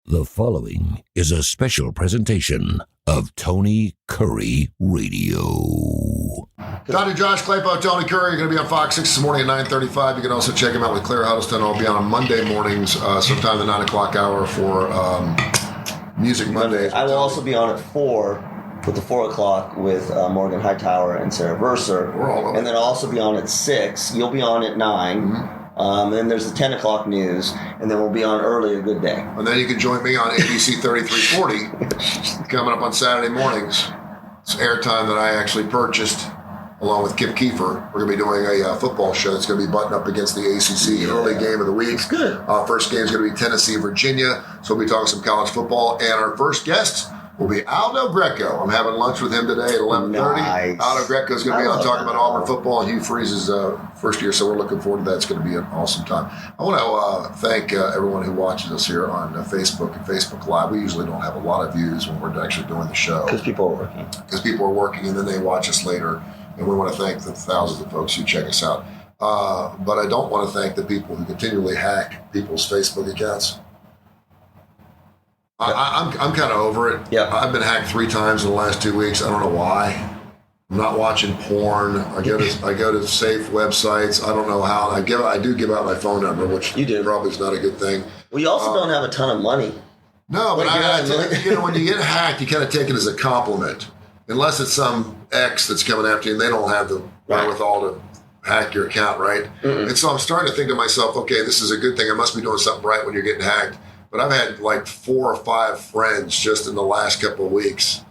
The following is a special presentation of Tony Curry Radio. Dr. Josh Klapow, Tony Curry, you're going to be on Fox 6 this morning at 9:35. You can also check him out with Claire Huddleston. I'll be on Monday mornings, sometime in the 9 o'clock hour for Music Mondays. I will also be on at 4 with the 4 o'clock with Morgan Hightower and Sarah Verser. We're all over. And then I'll also be on at 6. You'll be on at 9. Mm-hmm. And then there's the 10 o'clock news, and then we'll be on early A Good Day. And then you can join me on ABC 3340 coming up on Saturday mornings. It's airtime that I actually purchased along with Kip Kiefer. We're going to be doing a football show that's going to be buttoned up against the ACC early game of the week. It's good. First game is going to be Tennessee, Virginia. So we'll be talking some college football. And our first guest will be Aldo Greco. I'm having lunch with him today at 11:30. Nice. Aldo Greco is going to be on talking about Auburn football and Hugh Freeze's first year, so we're looking forward to that. It's going to be an awesome time. I want to thank everyone who watches us here on Facebook and Facebook Live. We usually don't have a lot of views when we're actually doing the show. Because people are working. Because people are working, and then they watch us later. And we want to thank the thousands of folks who check us out. But I don't want to thank the people who continually hack people's Facebook accounts. I'm kind of over it. Yeah. I've been hacked 3 times in the last 2 weeks. I don't know why. I'm not watching porn. I go to safe websites. I don't know how. I do give out my phone number, which You do. probably is not a good thing. Well, you also don't have a ton of money. No, but Like, when you get hacked, you kind of take it as a compliment. Unless it's some ex that's coming after you and they don't have the wherewithal to hack your account, right? Mm-mm. And so I'm starting to think to myself, okay, this is a good thing. I must be doing something right when you're getting hacked. But I've had like 4 or 5 friends just in the last couple of weeks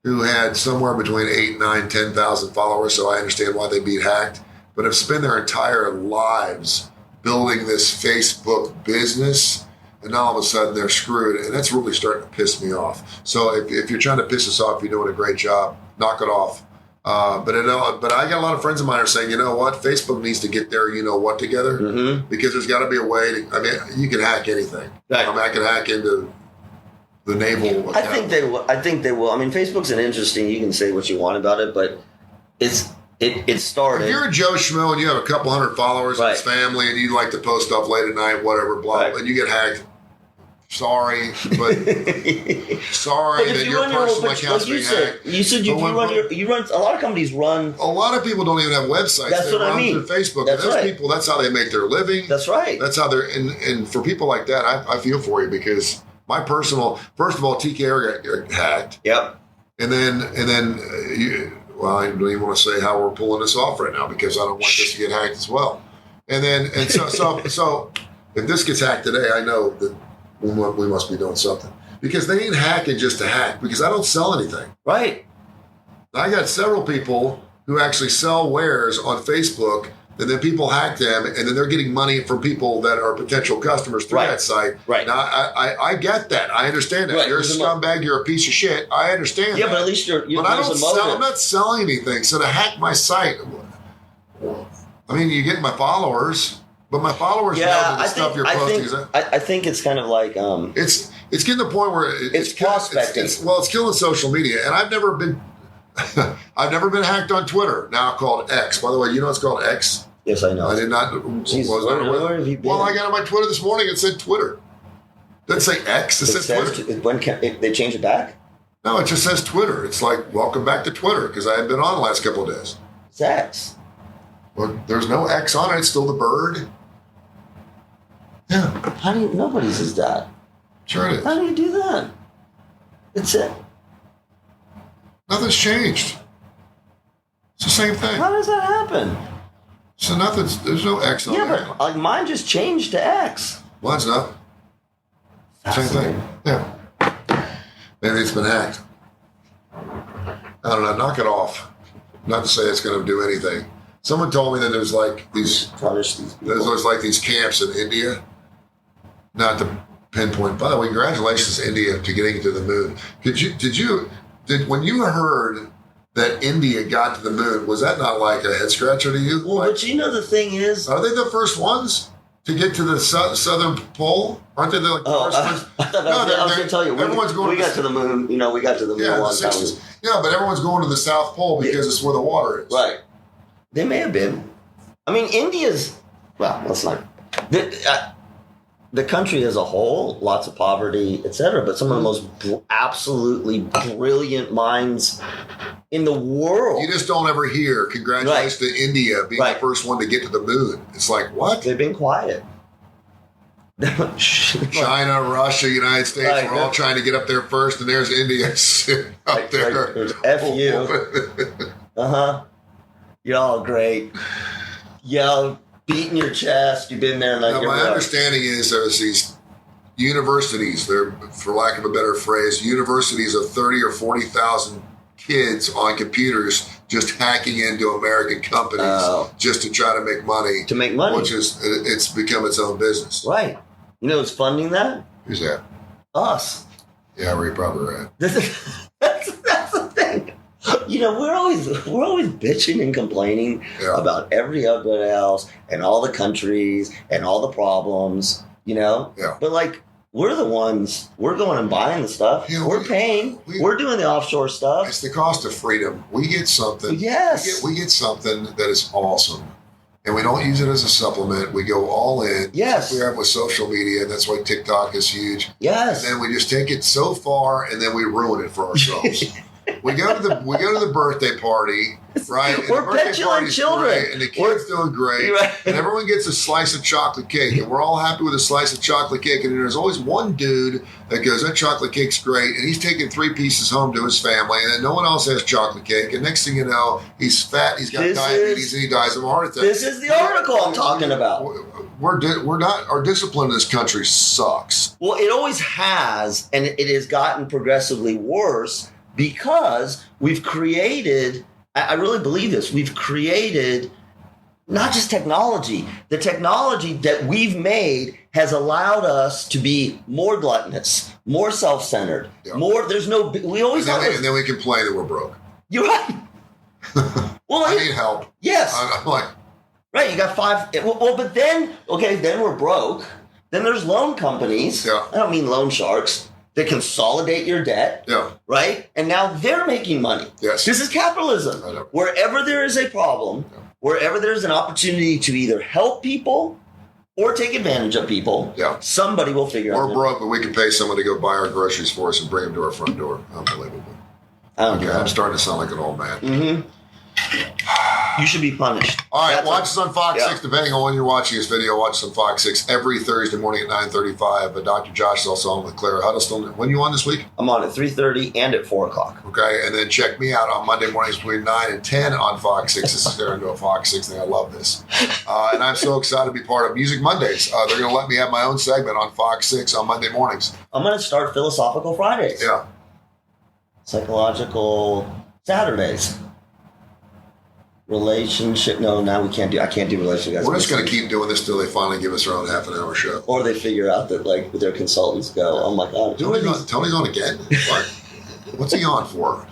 who had somewhere between 8, 9, 10,000 followers. So I understand why they beat hacked, but have spent their entire lives building this Facebook business. And now all of a sudden they're screwed. And that's really starting to piss me off. So if you're trying to piss us off, you're doing a great job. Knock it off. But I got a lot of friends of mine are saying, you know what, Facebook needs to get their you-know-what together. Mm-hmm. Because there's got to be a way to, I mean, you can hack anything. Right. I mean, I can hack into the naval account. I think they will. I mean, Facebook's an interesting, you can say what you want about it, but it started. If you're a Joe Schmo and you have a couple hundred followers in his family and you like to post stuff late at night, whatever, blah, and you get hacked, sorry, but that your personal account's being hacked. You said you run. A lot of companies run. A lot of people don't even have websites. That's they what run I mean. through Facebook. That's and those right. people, that's how they make their living. That's right. That's how they're, and for people like that, I feel for you because my personal, first of all, TKR got hacked. Yep. And then I don't even want to say how we're pulling this off right now because I don't want this to get hacked as well. So if this gets hacked today, I know that we must be doing something because they ain't hacking just to hack because I don't sell anything. Right. I got several people who actually sell wares on Facebook and then people hack them and then they're getting money from people that are potential customers through that site. Right. Now, I get that. I understand that. Right. You're a scumbag. You're a piece of shit. I understand that. Yeah, but at least you're But I don't there's a motive. I'm not selling anything. So to hack my site, I mean, you get my followers, but my followers know that the stuff you're posting. I think it's kind of like It's getting to the point where it's prospecting. It's killing social media, and I've never been hacked on Twitter, now called X. By the way, you know it's called X. Yes, I know. I did not. Jesus, where have you been? Well, I got on my Twitter this morning. It said Twitter. It doesn't say X. It says Twitter. When they change it back? No, it just says Twitter. It's like welcome back to Twitter because I haven't been on the last couple of days. It's X. Well, there's no X on it. It's still the bird. Yeah. How do you? Nobody's is that. Sure it is. How do you do that? It's it. Nothing's changed. It's the same thing. How does that happen? So there's no X on there. Yeah, but like mine just changed to X. Mine's not. Same thing. Yeah. Maybe it's been hacked. I don't know. Knock it off. Not to say it's going to do anything. Someone told me that there's like there's like these camps in India. Not to pinpoint. By the way, congratulations, India, to getting to the moon. When you heard that India got to the moon, was that not like a head scratcher to you? Well, but you know the thing is, are they the first ones to get to the southern pole? Aren't they the first ones? I was going to tell you, we got to the moon. You know, we got to the moon a long time ago. Yeah, but everyone's going to the South Pole because it's where the water is. Right. They may have been. I mean, India's. Well, let's not. the country as a whole, lots of poverty, etc. But some of the most absolutely brilliant minds in the world. You just don't ever hear congratulations to India being the first one to get to the moon. It's like, what? They've been quiet. China, Russia, United States, we're all trying to get up there first, and there's India sitting up there. There's F you. Y'all great. Y'all beating your chest. You've been there. Like now, my understanding is there's these universities, they're, for lack of a better phrase, universities of 30 or 40,000 kids on computers just hacking into American companies just to try to make money. To make money. Which is, it's become its own business. Right. You know who's funding that? Who's that? Us. Yeah, we're probably right. That's the thing. You know, we're always bitching and complaining about everybody else and all the countries and all the problems, you know? Yeah. But like, we're the ones, we're going and buying the stuff. Yeah, we're paying. We're doing the offshore stuff. It's the cost of freedom. We get something. Yes. We get something that is awesome. And we don't use it as a supplement. We go all in. Yes. We have with social media, and that's why TikTok is huge. Yes. And then we just take it so far, and then we ruin it for ourselves. We go to the birthday party, right? And we're petulant children, great, and the kid's doing great, and everyone gets a slice of chocolate cake, and we're all happy with a slice of chocolate cake. And there's always one dude that goes, "That chocolate cake's great," and he's taking 3 pieces home to his family, and then no one else has chocolate cake. And next thing you know, he's fat, he's got diabetes, and he dies of a heart attack. This is the article I'm talking about. We're not. Our discipline in this country sucks. Well, it always has, and it has gotten progressively worse. Because we've created, I really believe this, we've created not just technology, the technology that we've made has allowed us to be more gluttonous, more self-centered, more, there's no, we always have and then we complain that we're broke. You're right. Well, I need help. Yes. I'm like. Right, you got 5, well, but then we're broke. Then there's loan companies. Yeah. I don't mean loan sharks. They consolidate your debt, right? And now they're making money. Yes. This is capitalism. Wherever there is a problem, wherever there's an opportunity to either help people or take advantage of people, somebody will figure out. We're broke, but we can pay someone to go buy our groceries for us and bring them to our front door. Unbelievable. I'm starting to sound like an old man. Mm-hmm. You should be punished. All right, watch us on Fox 6, depending on when you're watching this video. Watch us on Fox 6 every Thursday morning at 9:35. But Dr. Josh is also on with Clara Huddleston. When are you on this week? I'm on at 3:30 and at 4 o'clock. Okay, and then check me out on Monday mornings between 9 and 10 on Fox 6. This is Darren to a Fox 6 thing. I love this. And I'm so excited to be part of Music Mondays. They're going to let me have my own segment on Fox 6 on Monday mornings. I'm going to start Philosophical Fridays. Yeah. Psychological Saturdays. Relationship? No, now we can't do. I can't do relationship. We're just going to keep doing this till they finally give us their own half-an-hour show, or they figure out that like their consultants go, "Oh my God, Tony's on again. What's he on for?"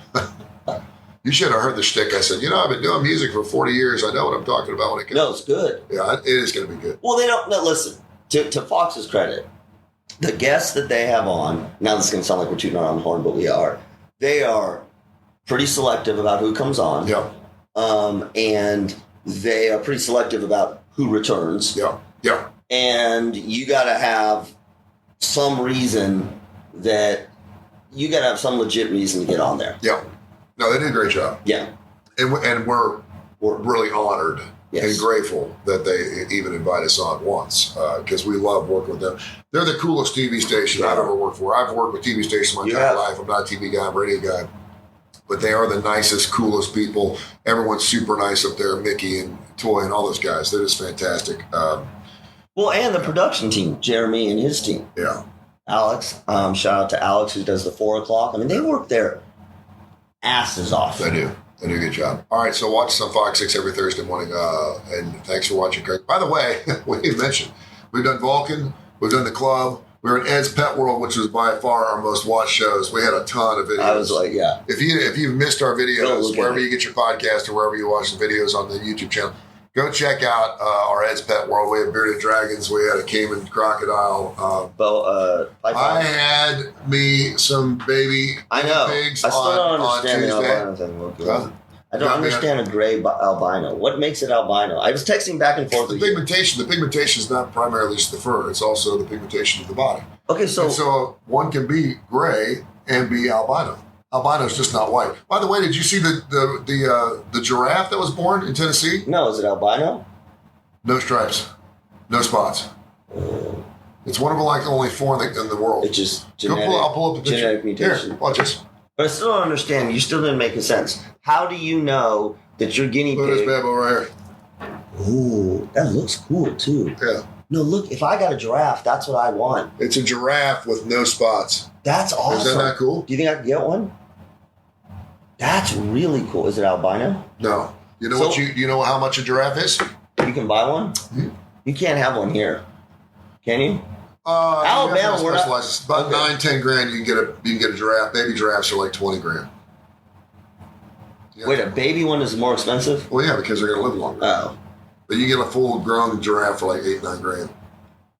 You should have heard the shtick. I said, I've been doing music for 40 years. I know what I'm talking about when it comes. No, it's good. Yeah, it is going to be good. Well, they don't. No, listen. To Fox's credit, the guests that they have on. Now this is going to sound like we're tooting our own horn, but we are. They are pretty selective about who comes on. Yeah. And they are pretty selective about who returns. Yeah, yeah. And you got to have some reason that you got to have some legit reason to get on there. Yeah. No, they did a great job. Yeah. And we're really honored and grateful that they even invite us on once because we love working with them. They're the coolest TV station I've ever worked for. I've worked with TV stations my entire life. I'm not a TV guy, I'm a radio guy. But they are the nicest, coolest people. Everyone's super nice up there. Mickey and Toy and all those guys. They're just fantastic. Well, and the production team, Jeremy and his team. Yeah. Alex. Shout out to Alex who does the 4 o'clock. I mean, they work their asses off. They do. They do a good job. All right, so watch us on Fox 6 every Thursday morning. And thanks for watching, Craig. By the way, we didn't mention, we've done Vulcan. We've done The Club. We were in Ed's Pet World, which was by far our most watched shows. We had a ton of videos. I was like, yeah. If you've missed our videos, wherever you get your podcast or wherever you watch the videos on the YouTube channel, go check out our Ed's Pet World. We had bearded dragons. We had a caiman crocodile. I had me some baby pigs I still don't on understand Tuesday. I I don't understand a gray albino. What makes it albino? I was texting back and forth. The pigmentation is not primarily just the fur; it's also the pigmentation of the body. Okay, so one can be gray and be albino. Albino is just not white. By the way, did you see the giraffe that was born in Tennessee? No, is it albino? No stripes, no spots. It's one of like only 4 in the world. It's just genetic. I'll pull up the picture. Genetic mutation. Here, watch this. But I still don't understand. You still didn't make sense. How do you know that your guinea Look at pig? this bad boy right here. Ooh, that looks cool too. Yeah. No, look. If I got a giraffe, that's what I want. It's a giraffe with no spots. That's awesome. Is that not cool? Do you think I can get one? That's really cool. Is it albino? No. You know you know how much a giraffe is? You can buy one. Mm-hmm. You can't have one here, can you? Alabama, we're not. About $9-10 grand. You can get a giraffe. Baby giraffes are like $20 grand. Yeah. Wait, a baby one is more expensive? Well, yeah, because they're going to live longer. Oh, But you get a full-grown giraffe for like $8-9 grand.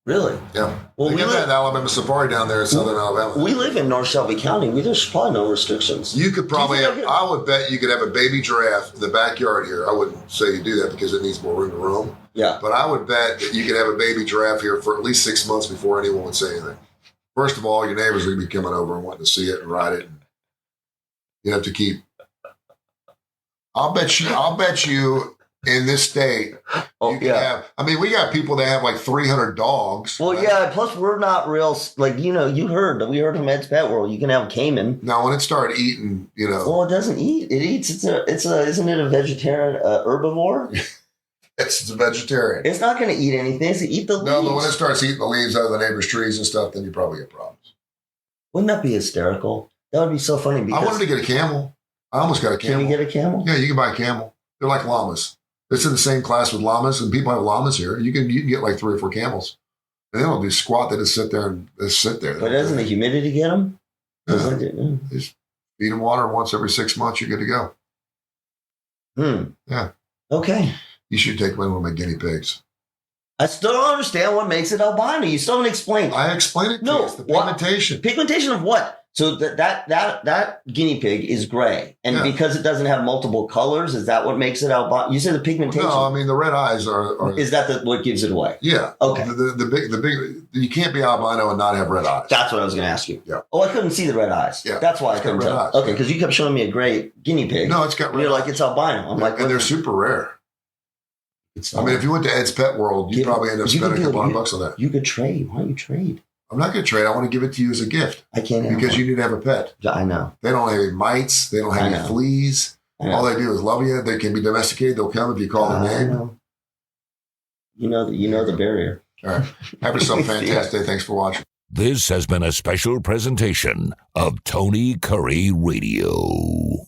really? Yeah. Well, we we got live- that Alabama Safari down there in southern Alabama. We live in North Shelby County. There's probably no restrictions. You could probably Do you think I would bet you could have a baby giraffe in the backyard here. I wouldn't say you do that because it needs more room to roam. Yeah. But I would bet that you could have a baby giraffe here for at least 6 months before anyone would say anything. First of all, your neighbors are going to be coming over and wanting to see it and ride it. And you have to keep. I'll bet you in this state, you can have. I mean, we got people that have like 300 dogs. Well, right? yeah. Plus, we're not real. Like we heard from Ed's Pet World. You can have a caiman. Now, when it started eating, Well, it doesn't eat. It eats. Isn't it a vegetarian herbivore? it's a vegetarian. It's not going to eat anything. It's going to eat the leaves. No, but when it starts eating the leaves out of the neighbor's trees and stuff, then you probably get problems. Wouldn't that be hysterical? That would be so funny. Because I wanted to get a camel. I almost got a camel. Can you get a camel? Yeah, you can buy a camel. They're like llamas. It's in the same class with llamas, and people have llamas here. You can get like 3 or 4 camels, and they don't do squat. They just sit there and sit there. But doesn't the humidity get them? Yeah. Just feed them water once every 6 months. You're good to go. Yeah. Okay. You should take one of my guinea pigs. I still don't understand what makes it albino. You still haven't explained. I explained it to you. It's the pigmentation. Pigmentation of what? So that guinea pig is gray, and because it doesn't have multiple colors, is that what makes it albino? You said the pigmentation. No, I mean the red eyes are. Is that what gives it away? Yeah. Okay. The big. You can't be albino and not have red eyes. That's what I was going to ask you. Yeah. Oh, I couldn't see the red eyes. Yeah. That's why I couldn't tell. Eyes. Okay, because you kept showing me a gray guinea pig. No, it's got red. You're eyes. like it's albino. I'm like, and they're super rare. I mean, if you went to Ed's Pet World, you'd probably end up spending a couple $100 on that. You could trade. Why don't you trade? I'm not going to trade. I want to give it to you as a gift. I can't. Because you need to have a pet. I know. They don't have any mites. They don't have any fleas. All they do is love you. They can be domesticated. They'll come if you call their name. You know the barrier. All right. Have yourself a fantastic day. Thanks for watching. This has been a special presentation of Tony Curry Radio.